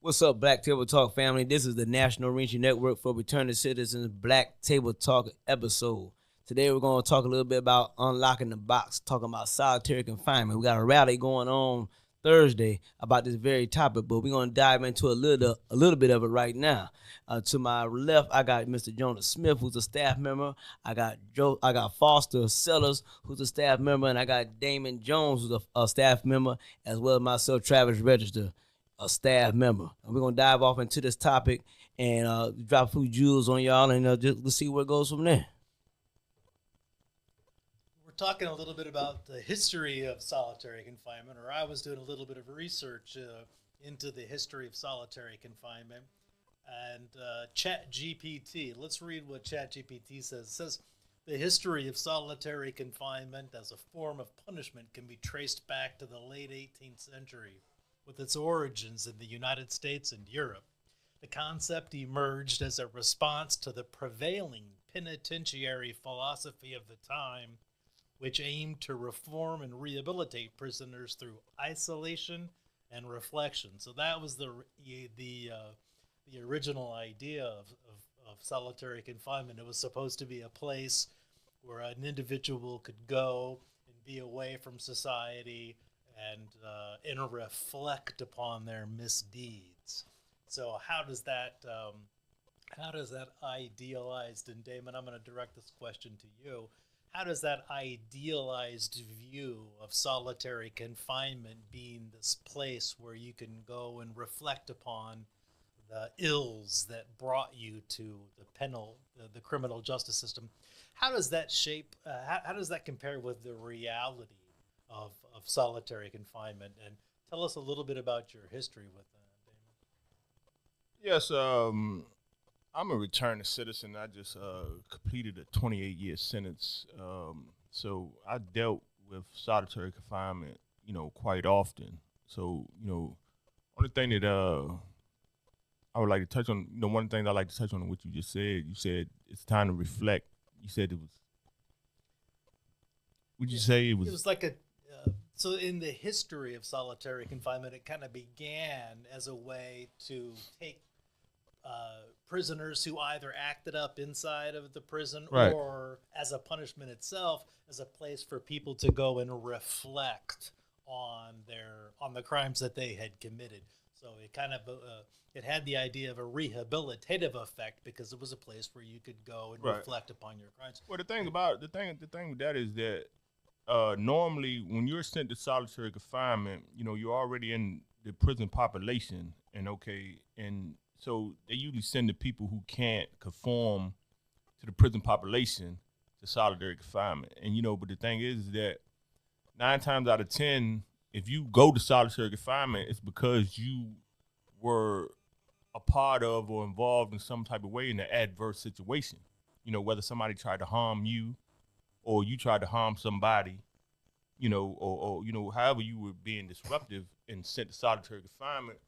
What's up, Black Table Talk family? This is the National Reentry Network for Returning Citizens Black Table Talk episode. Today we're going to talk a little bit about unlocking the box, talking about solitary confinement. We got a rally going on Thursday about this very topic, but we're going to dive into a little bit of it right now. To my left, I got Mr. Jonas Smith, who's a staff member. I got Foster Sellers, who's a staff member, and I got Damon Jones, who's a staff member, as well as myself, Travis Register, a staff member. And we're gonna dive off into this topic and drop a few jewels on y'all, and just let's see where it goes from there. We're talking a little bit about the history of solitary confinement, or I was doing a little bit of research into the history of solitary confinement. And ChatGPT, let's read what ChatGPT says. It says, the history of solitary confinement as a form of punishment can be traced back to the late 18th century, with its origins in the United States and Europe. The concept emerged as a response to the prevailing penitentiary philosophy of the time, which aimed to reform and rehabilitate prisoners through isolation and reflection. So that was the original idea of solitary confinement. It was supposed to be a place where an individual could go and be away from society and reflect upon their misdeeds. So how does that idealized, and Damon, I'm going to direct this question to you, how does that idealized view of solitary confinement being this place where you can go and reflect upon the ills that brought you to the criminal justice system, how does that shape, how does that compare with the reality of solitary confinement? And tell us a little bit about your history with that, Damon. Yes, I'm a returning citizen. I just completed a 28-year sentence. So I dealt with solitary confinement, quite often. So, only thing that I would like to touch on, one thing I like to touch on what you just said. You said it's time to reflect. You said it was. Would you say it was? It was like a. So in the history of solitary confinement, it kind of began as a way to take prisoners who either acted up inside of the prison, right, or as a punishment itself, as a place for people to go and reflect on the crimes that they had committed. So it kind of it had the idea of a rehabilitative effect because it was a place where you could go and reflect upon your crimes. Well, the thing with that is that normally when you're sent to solitary confinement, you're already in the prison population, and so they usually send the people who can't conform to the prison population to solitary confinement. And but the thing is that 9 times out of 10, if you go to solitary confinement, it's because you were a part of or involved in some type of way in an adverse situation. Whether somebody tried to harm you or you tried to harm somebody, or however you were being disruptive and sent to solitary confinement.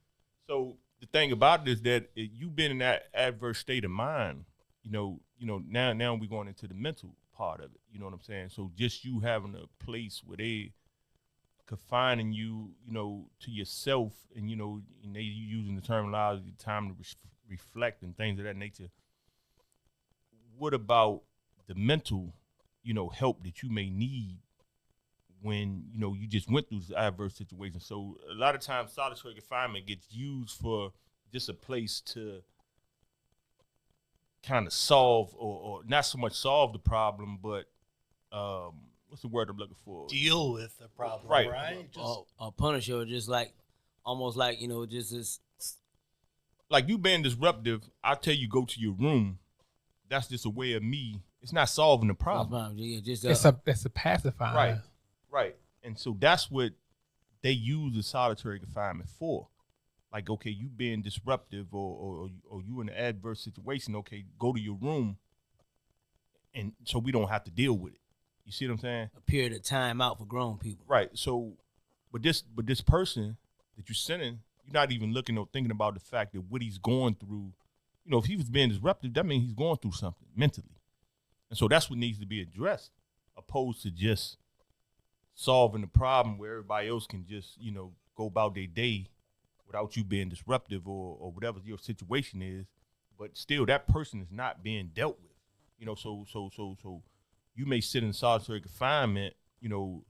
So the thing about it is that you've been in that adverse state of mind, now we're going into the mental part of it. You know what I'm saying? So just you having a place where they confining you, to yourself, and and they using the terminology time to reflect and things of that nature. What about the mental, help that you may need when you just went through this adverse situation? So a lot of times solitary confinement gets used for just a place to kind of solve or not so much solve the problem, but what's the word I'm looking for? Deal with the problem, right? A punisher, just like almost like just this. Like you being disruptive, I tell you go to your room. That's just a way of me. It's not solving the problem. It's a pacifier. Right. And so that's what they use the solitary confinement for. Like, okay, you being disruptive or you in an adverse situation, okay, go to your room, and so we don't have to deal with it. You see what I'm saying? A period of time out for grown people. Right. So, but this person that you're sending, you're not even looking or thinking about the fact that what he's going through. If he was being disruptive, that means he's going through something mentally. And so that's what needs to be addressed, opposed to just solving the problem where everybody else can just, go about their day without you being disruptive or whatever your situation is. But still, that person is not being dealt with. So you may sit in solitary confinement. The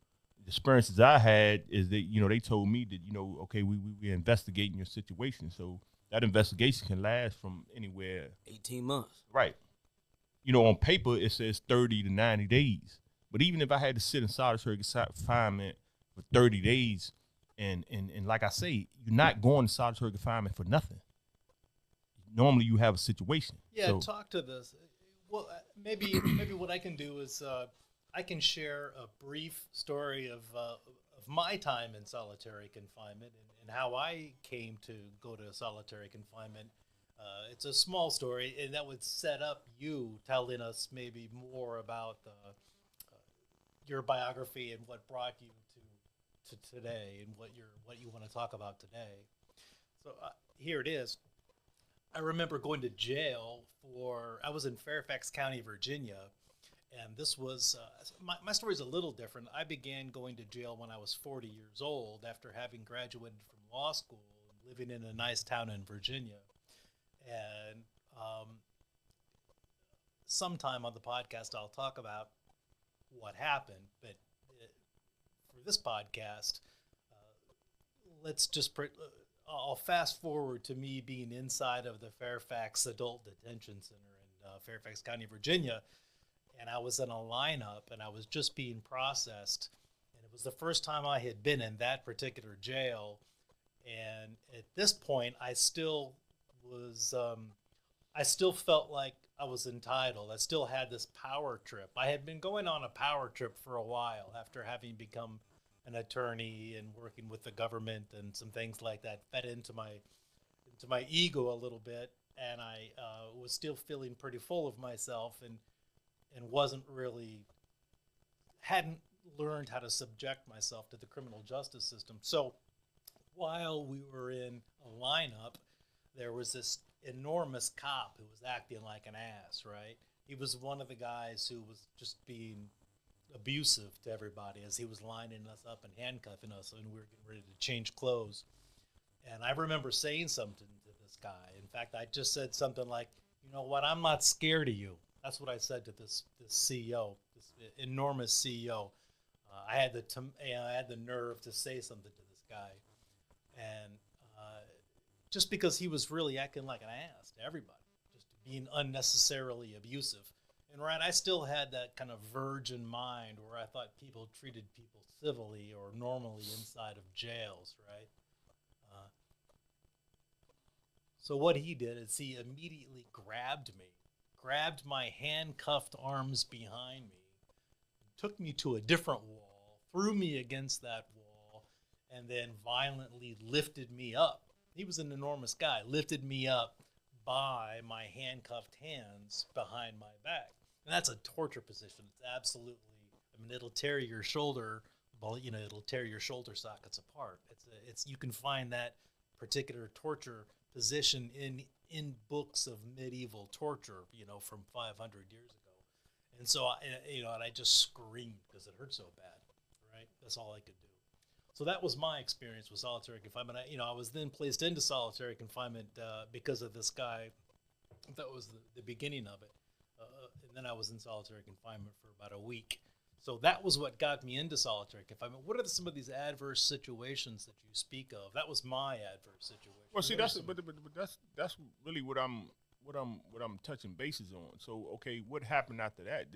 experiences I had is that they told me that okay, we investigating your situation. So that investigation can last from anywhere 18 months. Right. On paper it says 30 to 90 days. But even if I had to sit in solitary confinement for 30 days, and like I say, you're not going to solitary confinement for nothing. Normally you have a situation. Yeah, so, talk to this. Well, maybe what I can do is I can share a brief story of my time in solitary confinement and how I came to go to solitary confinement. It's a small story, and that would set up you telling us maybe more about your biography and what brought you to today and what you want to talk about today. So here it is. I remember going to jail I was in Fairfax County, Virginia, and this was, my story is a little different. I began going to jail when I was 40 years old after having graduated from law school and living in a nice town in Virginia. And sometime on the podcast, I'll talk about what happened. But for this podcast, let's just I'll fast forward to me being inside of the Fairfax Adult Detention Center in Fairfax County, Virginia. And I was in a lineup, and I was just being processed. And it was the first time I had been in that particular jail. And at this point, I still felt like I was entitled. I still had this power trip. I had been going on a power trip for a while after having become an attorney and working with the government, and some things like that fed into my ego a little bit. And I was still feeling pretty full of myself, and hadn't learned how to subject myself to the criminal justice system. So while we were in a lineup, there was this enormous cop who was acting like an ass, right? He was one of the guys who was just being abusive to everybody as he was lining us up and handcuffing us when we were getting ready to change clothes. And I remember saying something to this guy. In fact, I just said something like, "You know what, I'm not scared of you." That's what I said to this CEO, this enormous CEO. I had the nerve to say something to this guy, and just because he was really acting like an ass to everybody, just being unnecessarily abusive. And right, I still had that kind of virgin mind where I thought people treated people civilly or normally inside of jails, right? So what he did is he immediately grabbed my handcuffed arms behind me, took me to a different wall, threw me against that wall, and then violently lifted me up. He was an enormous guy, lifted me up by my handcuffed hands behind my back. And that's a torture position. It's absolutely, it'll tear your shoulder, it'll tear your shoulder sockets apart. You can find that particular torture position in books of medieval torture, from 500 years ago. And so, I just screamed because it hurt so bad, right? That's all I could do. So that was my experience with solitary confinement. I was then placed into solitary confinement because of this guy. That was the beginning of it. And then I was in solitary confinement for about a week. So that was what got me into solitary confinement. What are some of these adverse situations that you speak of? That was my adverse situation. Well, see, that's really what I'm touching bases on. So, okay, what happened after that?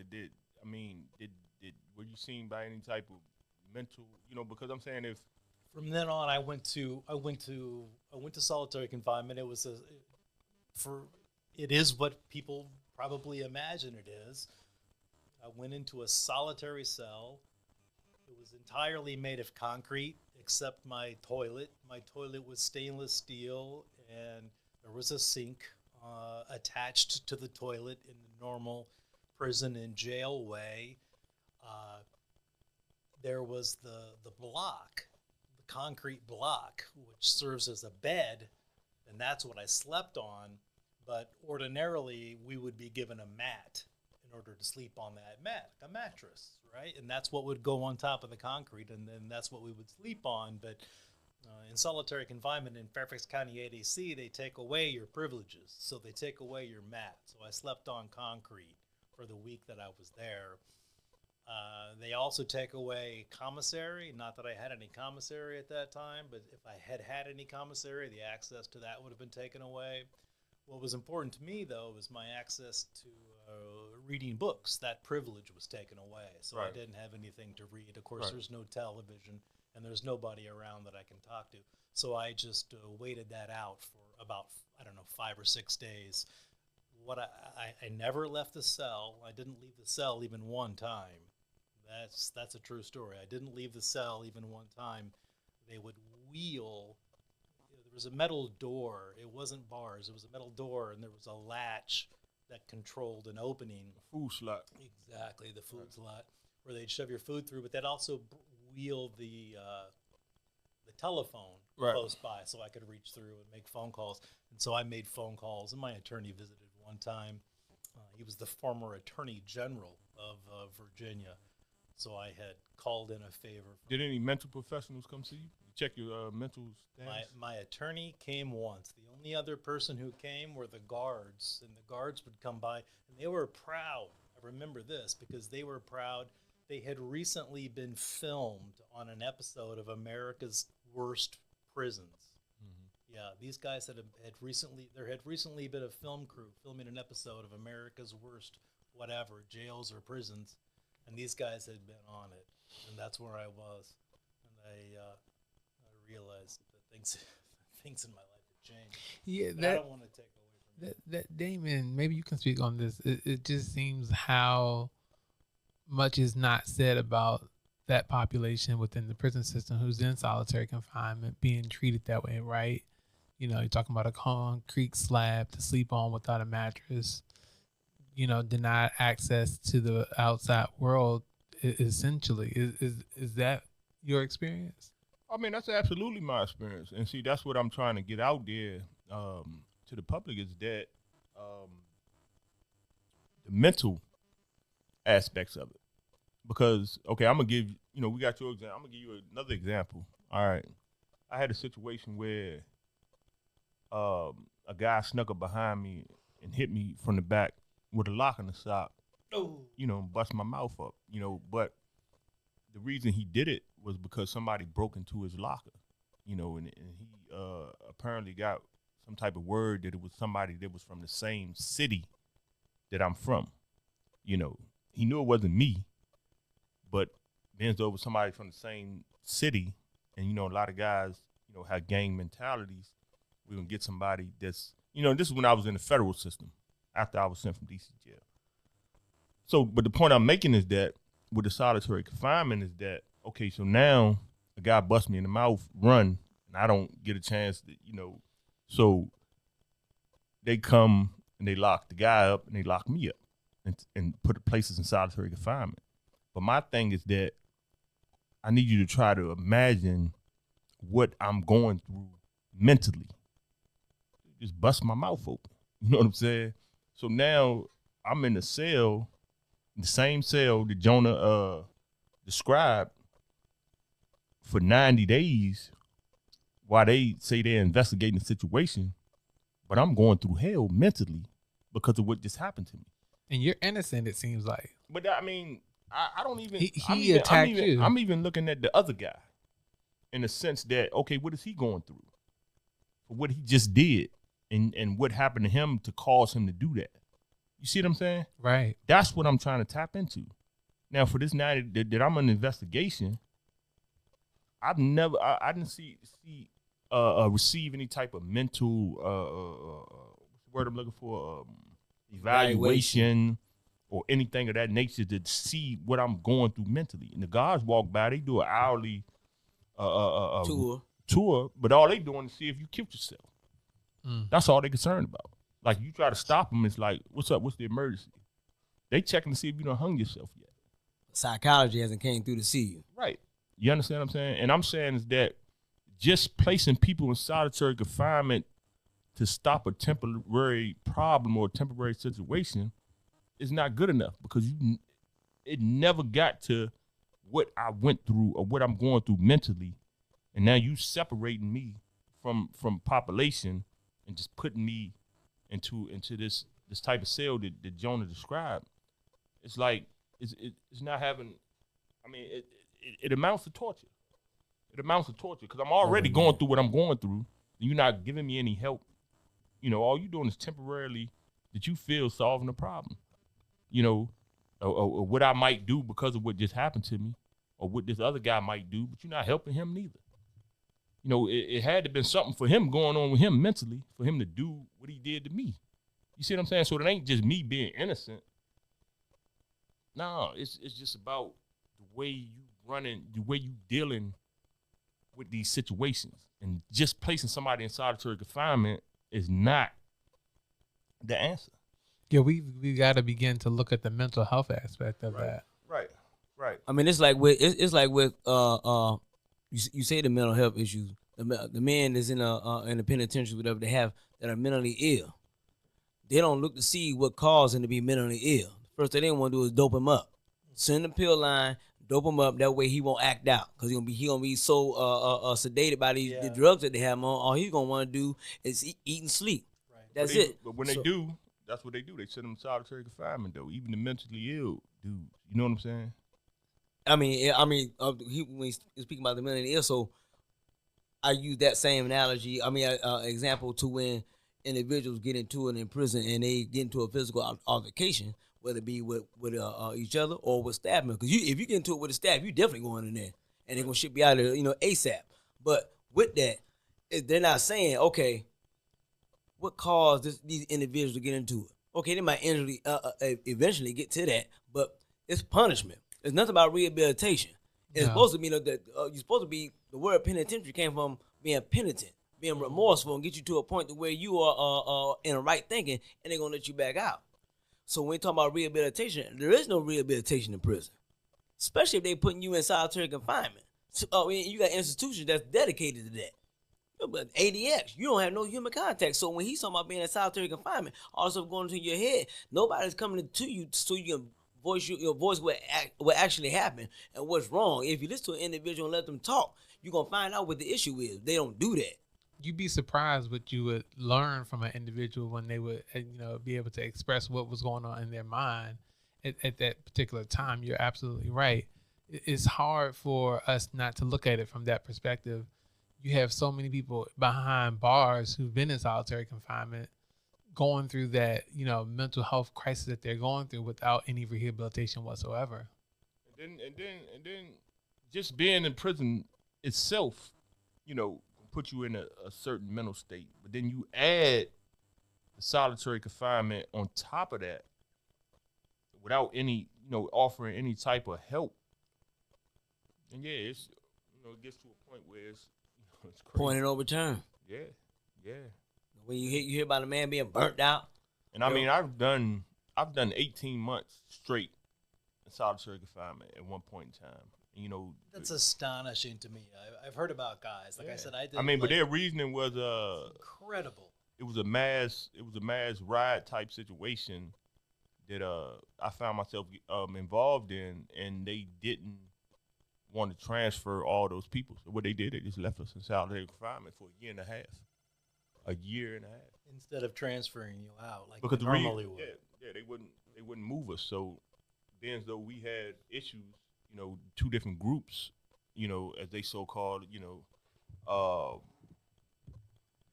Were you seen by any type of mental? Because I'm saying if from then on, I went to solitary confinement. It is what people probably imagine it is. I went into a solitary cell. It was entirely made of concrete except my toilet. My toilet was stainless steel, and there was a sink attached to the toilet in the normal prison and jail way. There was the block, the concrete block, which serves as a bed, and that's what I slept on. But ordinarily, we would be given a mat in order to sleep on that mat, like a mattress, right? And that's what would go on top of the concrete, and then that's what we would sleep on. But In solitary confinement in Fairfax County ADC, they take away your privileges. So they take away your mat. So I slept on concrete for the week that I was there. They also take away commissary. Not that I had any commissary at that time, but if I had had any commissary, the access to that would have been taken away. What was important to me, though, was my access to reading books. That privilege was taken away, so I didn't have anything to read. Of course, there's no television, and there's nobody around that I can talk to. So I just waited that out for about, 5 or 6 days. I never left the cell. I didn't leave the cell even one time. That's a true story. I didn't leave the cell even one time. They would wheel. There was a metal door. It wasn't bars. It was a metal door, and there was a latch that controlled an opening. Food slot. Exactly, the food slot, where they'd shove your food through, but they'd also wheel the telephone close by so I could reach through and make phone calls. And so I made phone calls, and my attorney visited one time. He was the former attorney general of Virginia. So I had called in a favor. Did any mental professionals come see you? Check your mental status? My attorney came once. The only other person who came were the guards, and the guards would come by, and they were proud. I remember this because they were proud. They had recently been filmed on an episode of America's Worst Prisons. Mm-hmm. Yeah, these guys had recently been a film crew filming an episode of America's Worst whatever, jails or prisons, and these guys had been on it, and that's where I was. And I realized that things in my life had changed. Yeah, but I don't want to take away from that Damon, maybe you can speak on this. It just seems how much is not said about that population within the prison system who's in solitary confinement being treated that way, right? You know, you're talking about a concrete slab to sleep on without a mattress, you know, denied access to the outside world, essentially. Is that your experience? I mean, that's absolutely my experience. And see, that's what I'm trying to get out there to the public is that the mental aspects of it. Because, okay, I'm going to give, you know, we got your example. I'm going to give you another example. All right. I had a situation where a guy snuck up behind me and hit me from the back with a lock in the sock, you know, bust my mouth up, you know. But the reason he did it was because somebody broke into his locker, you know, and he apparently got some type of word that it was somebody that was from the same city that I'm from. You know, he knew it wasn't me, but bends over somebody from the same city. And, you know, a lot of guys, you know, have gang mentalities. We're going to get somebody that's, you know, this is when I was in the federal system after I was sent from D.C. jail. So, but the point I'm making is that with the solitary confinement is that, okay, so now a guy busts me in the mouth, run, and I don't get a chance to, you know, so they come and they lock the guy up and they lock me up and put places in solitary confinement. But my thing is that I need you to try to imagine what I'm going through mentally. Just bust my mouth open. You know what I'm saying? So now I'm in the cell, the same cell that Jonah described for 90 days while they say they're investigating the situation, but I'm going through hell mentally because of what just happened to me. And you're innocent, it seems like. But I mean, I don't even. He attacked you. I'm even looking at the other guy in the sense that, okay, what is he going through? For what he just did and what happened to him to cause him to do that. You see what I'm saying? Right. That's what I'm trying to tap into. Now, for this night that I'm in investigation, I didn't receive any type of mental, what's the word I'm looking for? Evaluation or anything of that nature to see what I'm going through mentally. And the guards walk by, they do an hourly tour, but all they doing is see if you killed yourself. That's all they concerned about. Like, you try to stop them, it's like, what's up? What's the emergency? They checking to see if you done hung yourself yet. Psychology hasn't came through to see you. Right. You understand what I'm saying? And I'm saying is that just placing people in solitary confinement to stop a temporary problem or a temporary situation is not good enough, because it never got to what I went through or what I'm going through mentally and now you separating me from population and just putting me into this type of cell that Jonah described. It's like it's not having. I mean, it amounts to torture. It amounts to torture because I'm already going through what I'm going through. And you're not giving me any help. You know, all you're doing is temporarily that you feel solving the problem. You know, or what I might do because of what just happened to me, or what this other guy might do, but you're not helping him neither. You know, it had to been something for him going on with him mentally for him to do what he did to me. You see what I'm saying? So it ain't just me being innocent. No, it's just about the way you running, the way you dealing with these situations. And just placing somebody in solitary confinement is not the answer. Yeah, we got to begin to look at the mental health aspect of that. Right. I mean, it's like with you say the mental health issues. The man is in the penitentiary, whatever they have that are mentally ill. They don't look to see what caused him to be mentally ill. First thing they want to do is dope him up, send the pill line, dope him up. That way he won't act out because he gonna be so sedated by the drugs that they have him on. All he's gonna want to do is eat and sleep. Right. That's it. But when they do, that's what they do. They send them in solitary confinement though. Even the mentally ill dudes. You know what I'm saying? I mean, when he's speaking about the mentally ill, so I use that same analogy. I mean, example to when individuals get into it in prison and they get into a physical altercation, whether it be with each other or with staff members. Because if you get into it with a staff, you definitely going in there, and they're gonna ship you out of there, ASAP. But with that, they're not saying, okay, what caused these individuals to get into it? Okay, they might eventually get to that, but it's punishment. It's nothing about rehabilitation. It's supposed to be that you're supposed to be. The word penitentiary came from being penitent, being remorseful, and get you to a point to where you are in the right thinking, and they're gonna let you back out. So when we talk about rehabilitation, there is no rehabilitation in prison, especially if they putting you in solitary confinement. So, you got institutions that's dedicated to that. But ADX, you don't have no human contact. So when he's talking about being in solitary confinement, all this stuff going into your head, nobody's coming to you so you can voice your voice what actually happened and what's wrong. If you listen to an individual and let them talk, you're gonna find out what the issue is. They don't do that. You'd be surprised what you would learn from an individual when they would, be able to express what was going on in their mind at that particular time. You're absolutely right. It's hard for us not to look at it from that perspective. You have so many people behind bars who've been in solitary confinement going through that, mental health crisis that they're going through without any rehabilitation whatsoever. And then just being in prison itself, put you in a certain mental state. But then you add the solitary confinement on top of that without any, offering any type of help. And it's, it gets to a point where it's crazy. Point and overturn. Yeah. When you hear about a man being burnt out. And I mean, I've done 18 months straight in solitary confinement at one point in time. That's astonishing to me. I've heard about guys. Like I said, I did. I mean, but their reasoning was incredible. It was a mass riot type situation that I found myself involved in, and they didn't want to transfer all those people. So what they did, they just left us in solitary confinement for a year and a half. Instead of transferring you out like because they normally would. Yeah, they wouldn't move us. So being as though we had issues, two different groups, as they so called,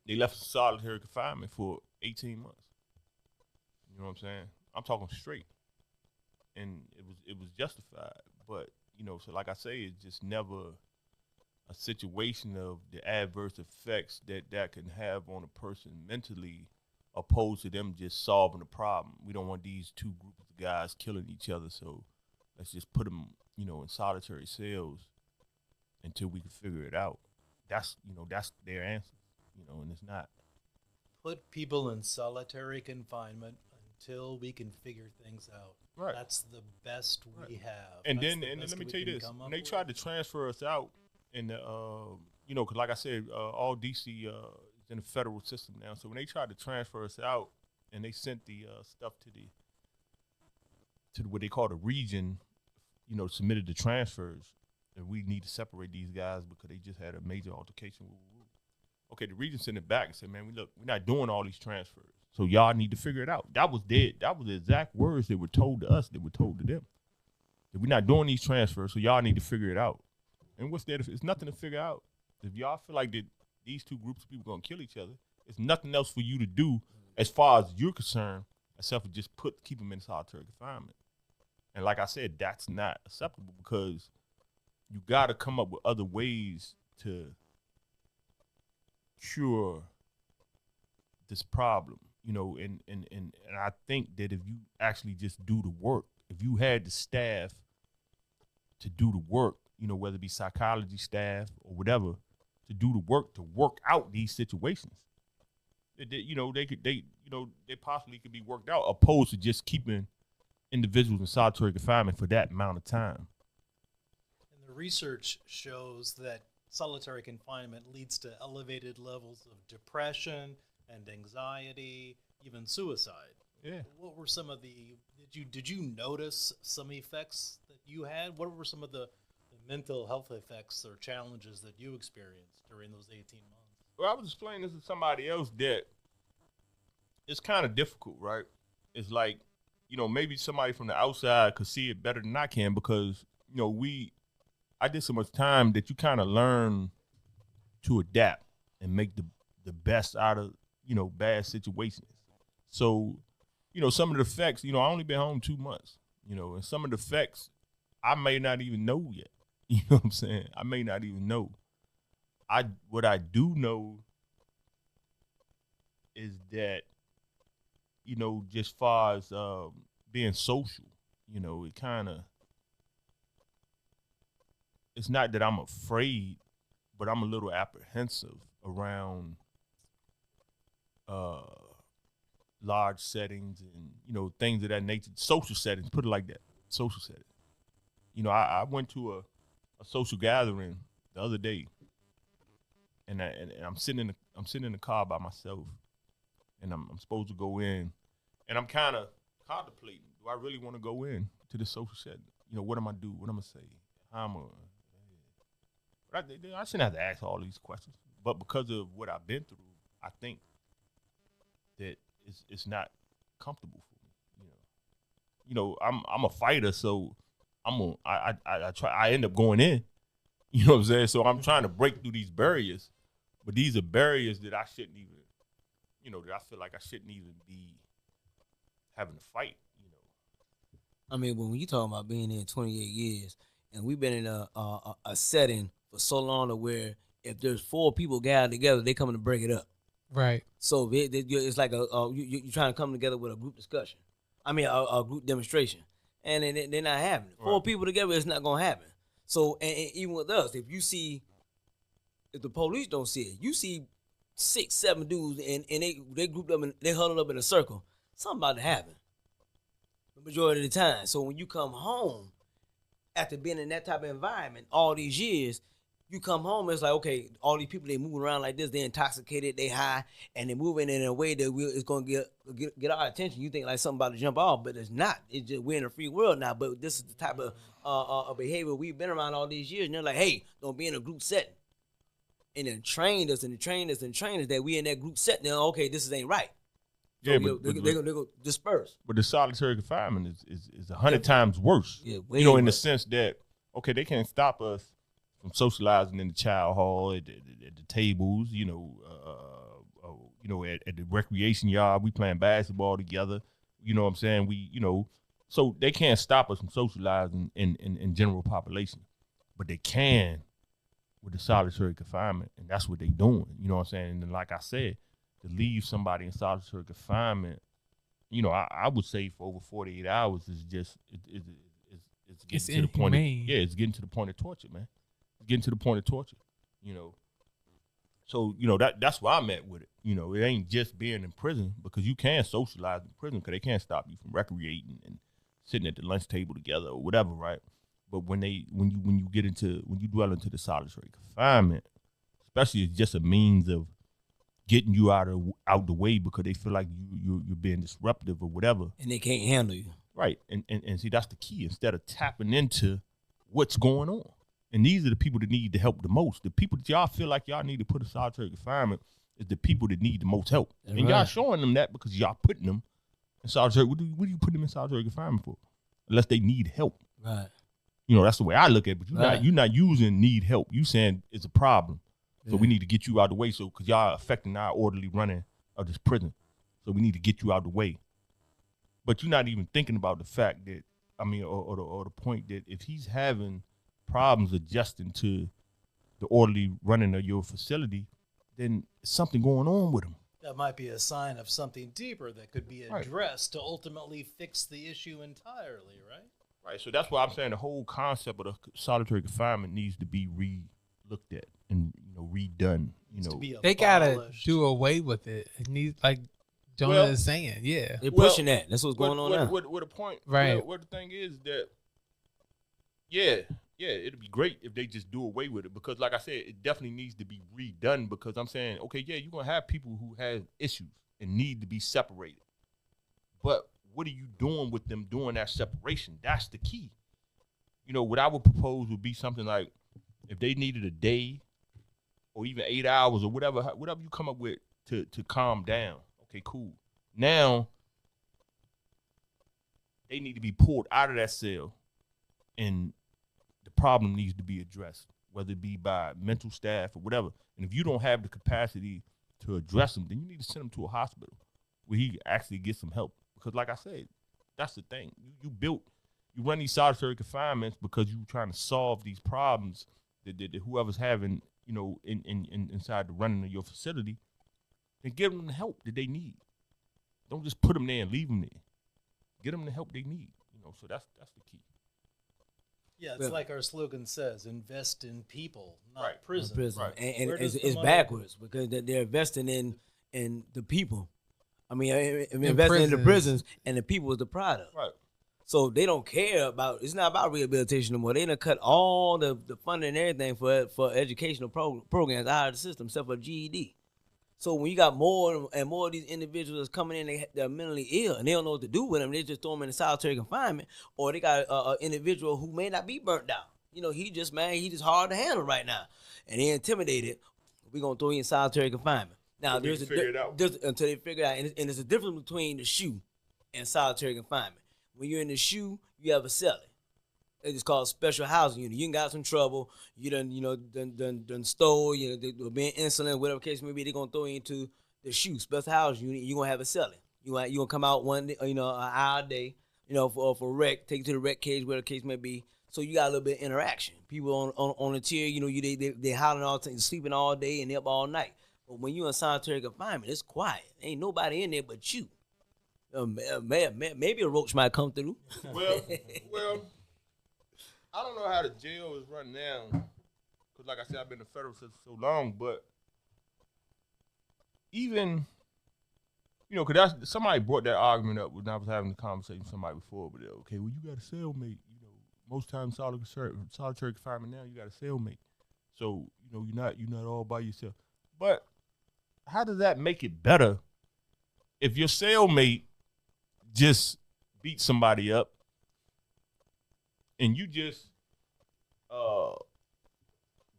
they left solitary confinement for 18 months. You know what I'm saying? I'm talking straight. And it was justified. But, so like I say, it's just never a situation of the adverse effects that can have on a person mentally, opposed to them just solving the problem. We don't want these two groups of guys killing each other, so let's just put them, in solitary cells until we can figure it out. That's their answer, and it's not. Put people in solitary confinement until we can figure things out. Right. That's the best we have. And then let me tell you this: when they tried to transfer us out, and because like I said, all DC is in the federal system now. So when they tried to transfer us out, and they sent the stuff to what they call the region, submitted the transfers. and we need to separate these guys because they just had a major altercation. Okay, the regent sent it back and said, man, we're not doing all these transfers. So y'all need to figure it out. That was dead. That was the exact words that were told to us, that were told to them. That we're not doing these transfers, so y'all need to figure it out. And what's that? It's nothing to figure out. If y'all feel like that these two groups of people are going to kill each other, it's nothing else for you to do as far as you're concerned, except for just keep them in solitary confinement. And like I said, that's not acceptable, because you got to come up with other ways to cure this problem, you know, and I think that if you actually just do the work, if you had the staff to do the work, you know, whether it be psychology staff or whatever, to do the work to work out these situations, they possibly could be worked out, opposed to just keeping individuals in solitary confinement for that amount of time. And the research shows that solitary confinement leads to elevated levels of depression and anxiety, even suicide. Yeah. What were some of did you notice some effects that you had? What were some of the mental health effects or challenges that you experienced during those 18 months? Well, I was explaining this to somebody else that it's kind of difficult, right? It's like, you know, maybe somebody from the outside could see it better than I can, because, you know, I did so much time that you kind of learn to adapt and make the best out of, you know, bad situations. So, you know, some of the effects, you know, I only been home 2 months, you know, and some of the effects I may not even know yet. You know what I'm saying? I may not even know. What I do know is that, you know, just far as being social, you know, it's not that I'm afraid, but I'm a little apprehensive around large settings and, you know, things of that nature. Social settings, put it like that. Social settings. You know, I went to a social gathering the other day, and I'm sitting in the car by myself, and I'm supposed to go in, and I'm kind of contemplating, do I really want to go in to this social setting? You know, what am I do? What am I say? How am I? I shouldn't have to ask all these questions, but because of what I've been through, I think that it's not comfortable for me. You know, I'm a fighter, so I end up going in. You know what I'm saying? So I'm trying to break through these barriers, but these are barriers that I shouldn't even, you know, that I feel like I shouldn't even be having to fight. You know, I mean, when you talking about being in 28 years, and we've been in a setting for so long to where if there's 4 people gathered together, they coming to break it up. Right. So it's like you're trying to come together with a group discussion. I mean, a group demonstration, and they're not having it. 4 people together, it's not gonna happen. So, and even with us, if the police don't see it, you see 6, 7 dudes, and they grouped up and they huddled up in a circle, something about to happen. The majority of the time. So when you come home after being in that type of environment all these years, you come home, it's like, okay, all these people, they moving around like this, they intoxicated, they high, and they moving in a way that it's going to get our attention. You think like something about to jump off, but it's not. It's just, we're in a free world now, but this is the type of behavior we've been around all these years, and they're like, hey, don't be in a group setting. And then trained us that we in that group setting, now, okay, this ain't right. So yeah, they're going to disperse. But the solitary confinement is 100 times worse. Yeah, you know, in the sense that, okay, they can't stop us from socializing in the child hall, at the tables, you know, at the recreation yard, we playing basketball together. You know what I'm saying? We, you know, so they can't stop us from socializing in general population, but they can with the solitary confinement, and that's what they doing. You know what I'm saying? And then, like I said, to leave somebody in solitary confinement, you know, I would say for over 48 hours is just it's getting to the point. It's getting to the point of torture, man. Getting to the point of torture, you know. So, you know, that's where I'm at with it. You know, it ain't just being in prison, because you can socialize in prison because they can't stop you from recreating and sitting at the lunch table together or whatever, right? But when you dwell into the solitary confinement, especially, it's just a means of getting you out the way because they feel like you're being disruptive or whatever, and they can't handle you. Right, and see, that's the key. Instead of tapping into what's going on. And these are the people that need the help the most. The people that y'all feel like y'all need to put in solitary confinement is the people that need the most help. That's and y'all right. showing them that because y'all putting them in solitary. What do you put them in solitary confinement for? Unless they need help. Right. You know, that's the way I look at it. But Right. you're not using need help. You saying it's a problem. So Yeah. we need to get you out of the way. So because y'all affecting our orderly running of this prison. So we need to get you out of the way. But you're not even thinking about the fact that, or the point that if he's having problems adjusting to the orderly running of your facility, then something going on with him. That might be a sign of something deeper that could be Right. addressed to ultimately fix the issue entirely, right? Right. So that's why I'm saying the whole concept of the solitary confinement needs to be re-looked at and redone. Needs to be They gotta abolished. do away with it. It needs, like Jonah Well- is saying, yeah. They're pushing that. That's what's going on now. What the point? Right. What the thing is that, yeah, it'd be great if they just do away with it because, like I said, it definitely needs to be redone because I'm saying, okay, yeah, you're gonna have people who have issues and need to be separated, but what are you doing with them doing that separation? That's the key. What I would propose would be something like if they needed a day or even 8 hours or whatever you come up with to calm down. Okay, cool. Now they need to be pulled out of that cell and the problem needs to be addressed, whether it be by mental staff or whatever. And if you don't have the capacity to address them, then you need to send them to a hospital where he actually gets some help. Because like I said, that's the thing. You run these solitary confinements because you're trying to solve these problems that whoever's having, inside the running of your facility, then give them the help that they need. Don't just put them there and leave them there. Get them the help they need. So that's the key. Yeah, it's like our slogan says, invest in people, not Right. prison. Prison. Right. And Where does the it's money- backwards because they're investing in the people. Investing in the prisons. prisons and the people is the product. Right. So they don't care about. It's not about rehabilitation anymore. They done cut all the funding and everything for educational programs out of the system, except for GED. So when you got more and more of these individuals coming in, they're mentally ill and they don't know what to do with them. They just throw them in solitary confinement, or they got an individual who may not be burnt out. He just hard to handle right now, and they're intimidated. We're gonna throw you in solitary confinement. Now Until they figure it out. until they figure it out, and there's a difference between the SHU and solitary confinement. When you're in the SHU, you have a cellie. It's called special housing unit. You done got some trouble. You done stole. They were being insolent, whatever case may be. They're gonna throw you into the SHU, special housing unit. You're gonna have a cellie. You gonna come out one day, an hour a day, for rec, take you to the rec cage, whatever the case may be. So you got a little bit of interaction. People on the tier, they hollering all the time, sleeping all day and up all night. But when you in solitary confinement, it's quiet. Ain't nobody in there but you. Maybe a roach might come through. Well, I don't know how the jail is run now, because like I said, I've been in the federal system so long, but even, because somebody brought that argument up when I was having a conversation with somebody before, but okay, well, you got a cellmate, most times solitary confinement now, you got a cellmate. So, you're not all by yourself. But how does that make it better if your cellmate just beat somebody up and you just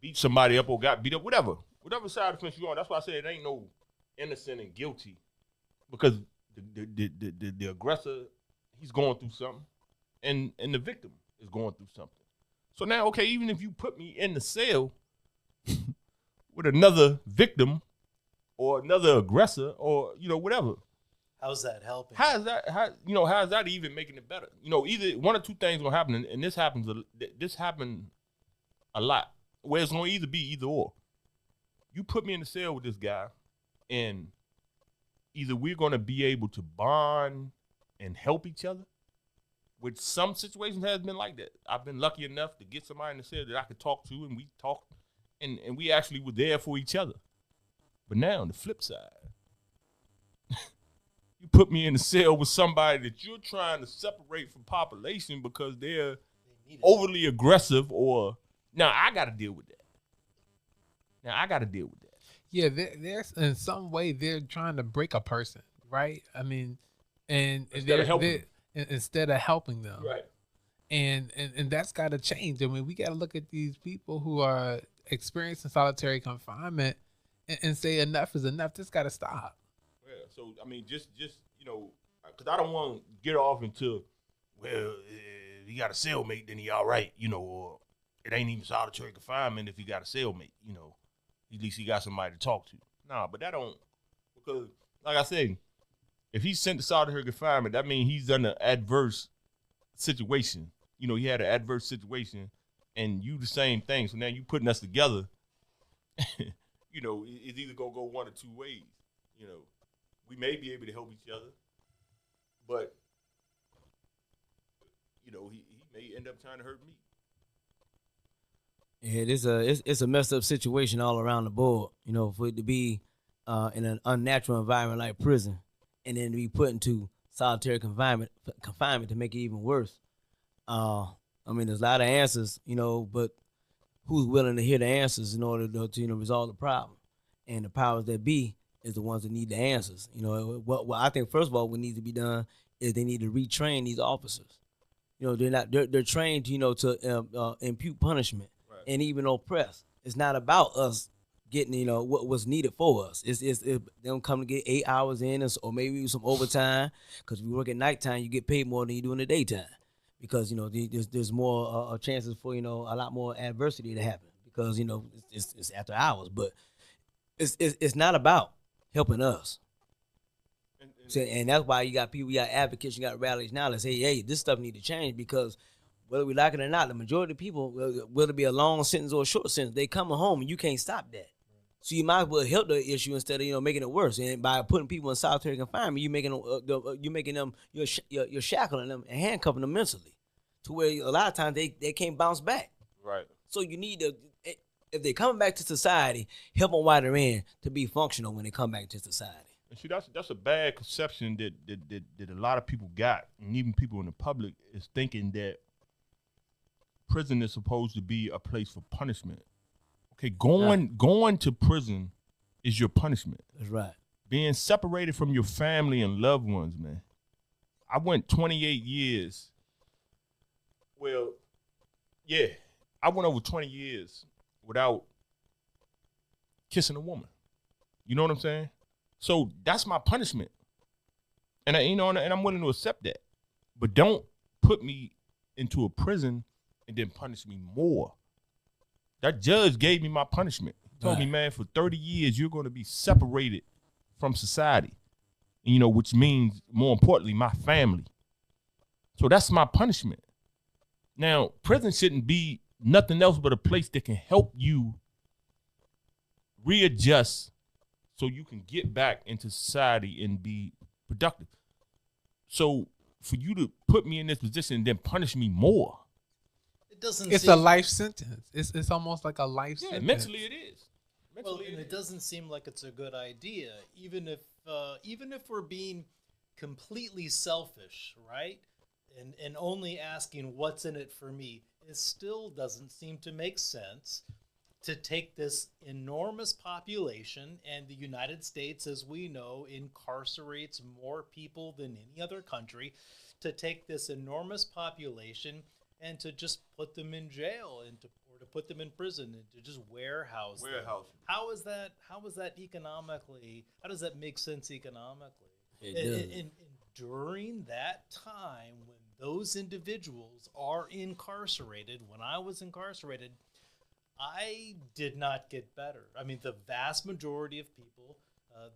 beat somebody up or got beat up, whatever side of the fence you're on? That's why I said it ain't no innocent and guilty, because the aggressor, he's going through something, and the victim is going through something. So now, okay, even if you put me in the cell with another victim or another aggressor or whatever, How's that helping? how is that even making it better? Either one or two things gonna happen, and this happened a lot, where it's gonna either be either or. You put me in the cell with this guy, and either we're gonna be able to bond and help each other, which some situations has been like that. I've been lucky enough to get somebody in the cell that I could talk to, and we talked, and we actually were there for each other. But now on the flip side, you put me in the cell with somebody that you're trying to separate from population because they're overly aggressive, or now I got to deal with that. Yeah, there's in some way they're trying to break a person, right? I mean, and Instead of helping instead of helping them. Right. And that's got to change. I mean, we got to look at these people who are experiencing solitary confinement and say enough is enough. This got to stop. Yeah. So I mean, just you know, because I don't want to get off into, well, he got a cellmate, then he all right, you know, or it ain't even solitary confinement if he got a cellmate, you know. At least he got somebody to talk to. Nah, but that don't, because like I said, if he's sent to solitary confinement, that means he's under adverse situation. You know, he had an adverse situation, and you the same thing. So now you putting us together. You know, it's either gonna go one or two ways. You know, we may be able to help each other, but you know, he may end up trying to hurt me. Yeah, it's a messed up situation all around the board. You know, for it to be in an unnatural environment like prison, and then to be put into solitary confinement to make it even worse. I mean, there's a lot of answers, you know, but who's willing to hear the answers in order to you know, resolve the problem? And the powers that be is the ones that need the answers. You know, what I think first of all what needs to be done is they need to retrain these officers. You know, they're trained, you know, to impute punishment and even oppress. It's not about us getting, you know, what's needed for us. It's them come to get 8 hours in, or maybe some overtime. Because if you work at nighttime, you get paid more than you do in the daytime. Because you know there's more chances for, you know, a lot more adversity to happen. Because you know it's after hours, but it's not about helping us. And that's why you got people, you got advocates, you got rallies now that say, hey, this stuff need to change, because whether we like it or not, the majority of people, whether it be a long sentence or a short sentence, they coming home and you can't stop that. So you might as well help the issue instead of, you know, making it worse. And by putting people in solitary confinement, you making them you're shackling them and handcuffing them mentally, to where a lot of times they can't bounce back. Right. So you need to, if they're coming back to society, help them while they're in to be functional when they come back to society. And see, that's a bad conception that a lot of people got, and even people in the public is thinking that prison is supposed to be a place for punishment. Okay, going to prison is your punishment. That's right. Being separated from your family and loved ones, man. I went 28 years. Well, yeah, I went over 20 years without kissing a woman. You know what I'm saying? So that's my punishment, and I'm willing to accept that. But don't put me into a prison and then punish me more. That judge gave me my punishment. He told me, man, for 30 years you're going to be separated from society, you know, which means more importantly my family. So that's my punishment. Now, prison shouldn't be nothing else but a place that can help you readjust, so you can get back into society and be productive. So for you to put me in this position and then punish me more, it's a life sentence. It's almost like a life sentence. Mentally it is. It doesn't seem like it's a good idea, even if we're being completely selfish, right? And only asking what's in it for me, it still doesn't seem to make sense to take this enormous population, and the United States, as we know, incarcerates more people than any other country, to take this enormous population and to just put them in jail or to put them in prison and to just warehouse them. How is that economically? How does that make sense economically? And during that time when those individuals are incarcerated, when I was incarcerated, I did not get better. I mean, the vast majority of people,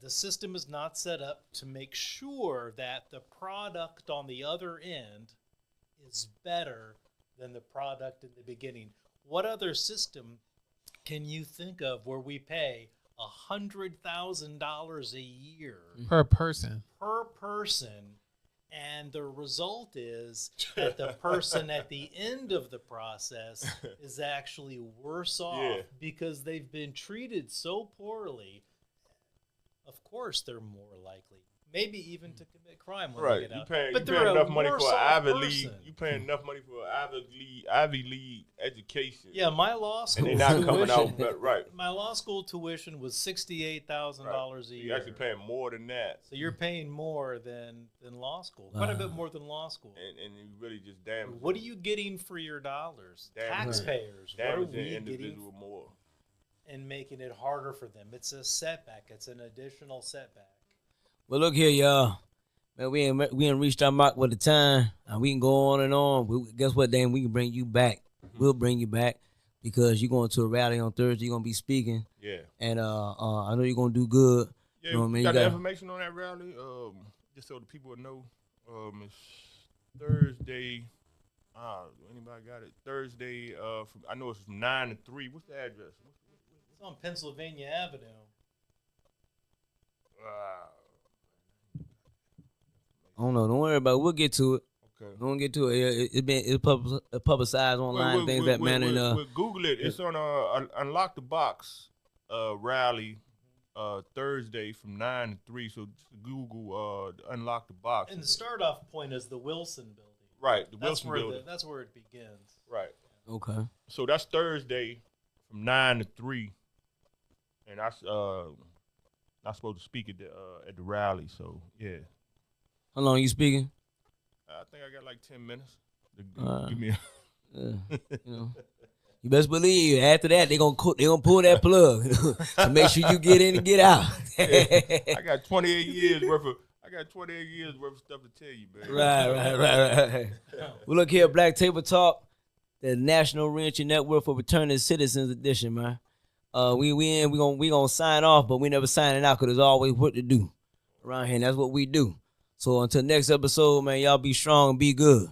the system is not set up to make sure that the product on the other end is better than the product in the beginning. What other system can you think of where we pay $100,000 a year per person, and the result is that the person at the end of the process is actually worse off because they've been treated so poorly? Of course, they're more likely, maybe even to commit crime when Right, they get you out. paying But you they're paying a enough money worse for an off Ivy person. League. You paying enough money for an Ivy League education. Yeah, my law school and they're not coming tuition- out. But, right, My law school tuition was $68,000 a year. You're actually paying more than that, So you're paying more than law school, quite a bit more than law school. and you really just damage. What are you getting for your dollars? Damage- Taxpayers. What are damage we the getting individual more? and making it harder for them? It's a setback. It's an additional setback. Well, look here, y'all. Man, we ain't reached our mark with the time, and we can go on and on. But guess what, Dan? We can bring you back. We'll bring you back because you're going to a rally on Thursday. You're gonna be speaking, Yeah. and I know you're gonna do good. Yeah, You know what I mean? got You the got- information on that rally. Just so the people would know, it's Thursday. Anybody got it? Thursday. I know it's from 9 to 3. What's the address? It's on Pennsylvania Avenue. I don't know. Don't worry about it. We'll get to it. Okay. Don't get to it. It's publicized online, things that matter. We'll Google it. It's on Unlock the Box rally Thursday from 9 to 3. So just Google Unlock the Box. And the start off point is the Wilson building. Right, the That's Wilson where building. that's where it begins. Right. Okay. So that's Thursday from 9 to 3, and I'm supposed to speak at the rally. So yeah, How long you speaking? I think I got like 10 minutes. Give me. You know, you best believe after that they gonna pull that plug to make sure you get in and get out. I got 28 years worth of. I got 28 years worth of stuff to tell you, man. Right. Well, look here, Black Table Talk, the National Reentry Network for Returning Citizens Edition, man. We gonna sign off, but we never signing out because there's always work to do around here. And that's what we do. So until next episode, man, y'all be strong and be good.